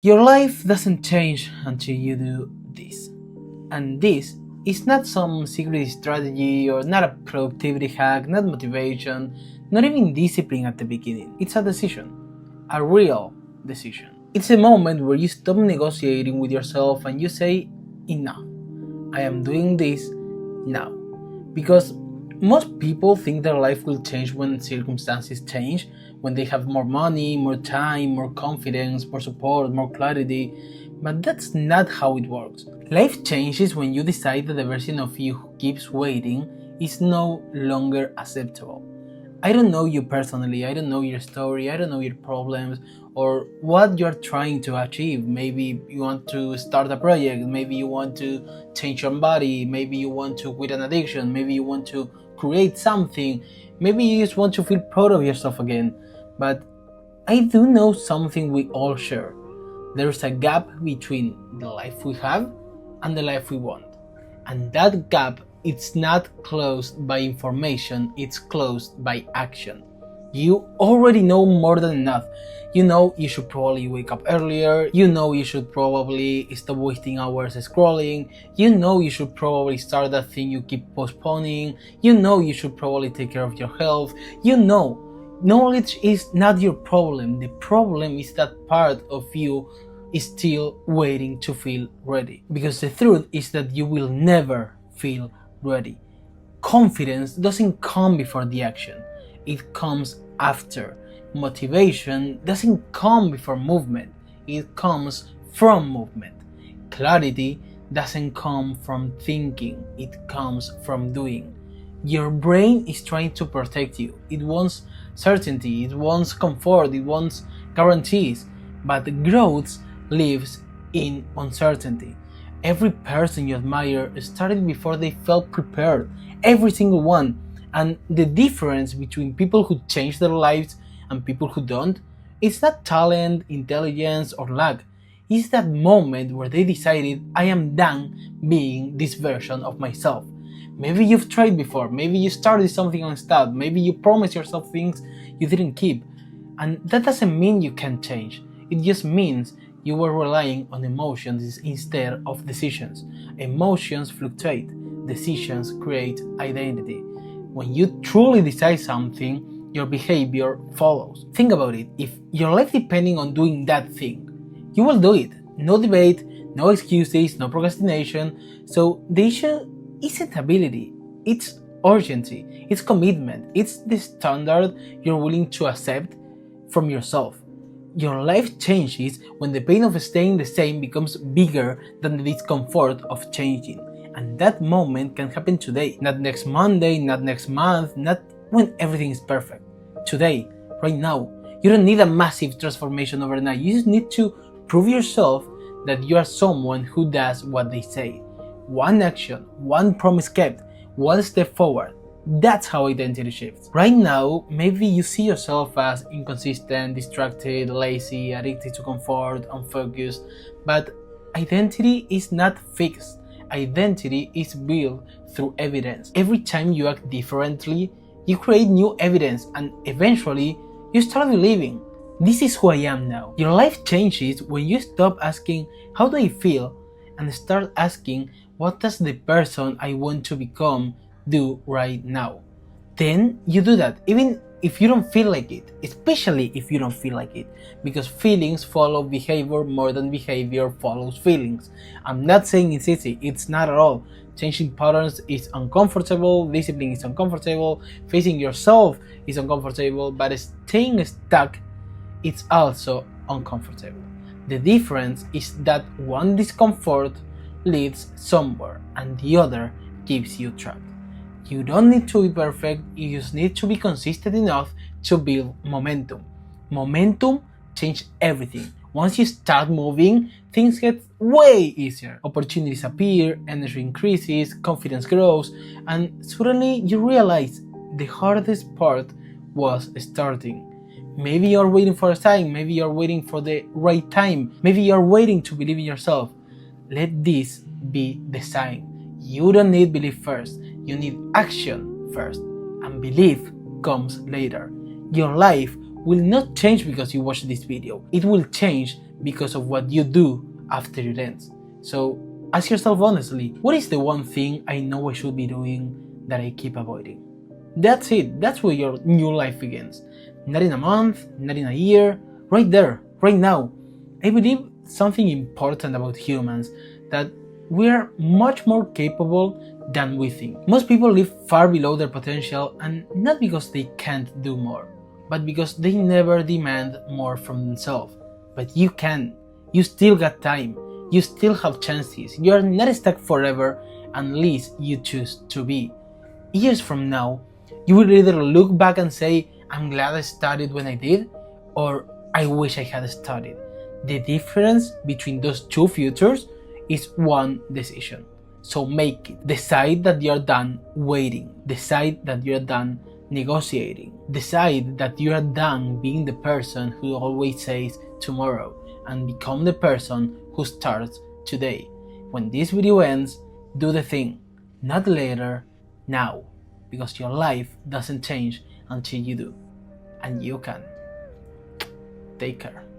Your life doesn't change until you do this. And this is not some secret strategy or not a productivity hack, not motivation, not even discipline at the beginning. It's a decision, a real decision. It's a moment where you stop negotiating with yourself and you say, enough. I am doing this now. Because most people think their life will change when circumstances change, when they have more money, more time, more confidence, more support, more clarity. But that's not how it works. Life changes when you decide that the version of you who keeps waiting is no longer acceptable. I don't know you personally, I don't know your story, I don't know your problems or what you're trying to achieve. Maybe you want to start a project, maybe you want to change your body, maybe you want to quit an addiction, maybe you want to create something, maybe you just want to feel proud of yourself again. But I do know something we all share. There's a gap between the life we have and the life we want. And that gap, it's not closed by information, it's closed by action. You already know more than enough. You know you should probably wake up earlier. You know you should probably stop wasting hours scrolling. You know you should probably start that thing you keep postponing. You know you should probably take care of your health. You know, knowledge is not your problem. The problem is that part of you is still waiting to feel ready. Because the truth is that you will never feel ready. Confidence doesn't come before the action, it comes after. Motivation doesn't come before movement, it comes from movement. Clarity doesn't come from thinking, it comes from doing. Your brain is trying to protect you. It wants certainty, it wants comfort, it wants guarantees, but growth lives in uncertainty. Every person you admire started before they felt prepared, every single one. And the difference between people who change their lives and people who don't, it's not talent, intelligence, or luck. It's that moment where they decided, I am done being this version of myself. Maybe you've tried before, maybe you started something and stopped, maybe you promised yourself things you didn't keep. And that doesn't mean you can't change, it just means you were relying on emotions instead of decisions. Emotions fluctuate, decisions create identity. When you truly decide something, your behavior follows. Think about it, if your life depending on doing that thing, you will do it. No debate, no excuses, no procrastination. So the issue isn't ability, it's urgency, it's commitment, it's the standard you're willing to accept from yourself. Your life changes when the pain of staying the same becomes bigger than the discomfort of changing. And that moment can happen today, not next Monday, not next month, not when everything is perfect. Today, right now. You don't need a massive transformation overnight, you just need to prove yourself that you are someone who does what they say. One action, one promise kept, one step forward. That's how identity shifts. Right now, maybe you see yourself as inconsistent, distracted, lazy, addicted to comfort, unfocused, but identity is not fixed. Identity is built through evidence. Every time you act differently, you create new evidence and eventually you start believing, this is who I am now. Your life changes when you stop asking, how do I feel? And start asking, what does the person I want to become do right now? Then you do that, even if you don't feel like it, especially if you don't feel like it, because feelings follow behavior more than behavior follows feelings. I'm not saying it's easy, it's not at all. Changing patterns is uncomfortable, discipline is uncomfortable, facing yourself is uncomfortable, but staying stuck, it's also uncomfortable. The difference is that one discomfort leads somewhere and the other keeps you trapped. You don't need to be perfect, you just need to be consistent enough to build momentum. Momentum changes everything. Once you start moving, things get way easier. Opportunities appear, energy increases, confidence grows, and suddenly you realize the hardest part was starting. Maybe you're waiting for a sign, maybe you're waiting for the right time, maybe you're waiting to believe in yourself. Let this be the sign. You don't need belief first, you need action first, and belief comes later. Your life will not change because you watch this video, it will change because of what you do after it ends. So ask yourself honestly, what is the one thing I know I should be doing that I keep avoiding? That's it. That's where your new life begins. Not in a month, not in a year, right there, right now. I believe something important about humans, that we are much more capable than we think. Most people live far below their potential, and not because they can't do more, but because they never demand more from themselves. But you can. You still got time. You still have chances. You are not stuck forever unless you choose to be. Years from now, you will either look back and say, I'm glad I started when I did, or I wish I had started. The difference between those two futures is one decision. So make it. Decide that you're done waiting. Decide that you're done negotiating. Decide that you are done being the person who always says tomorrow, and become the person who starts today. When this video ends, do the thing. Not later, now. Because your life doesn't change until you do. And you can. Take care.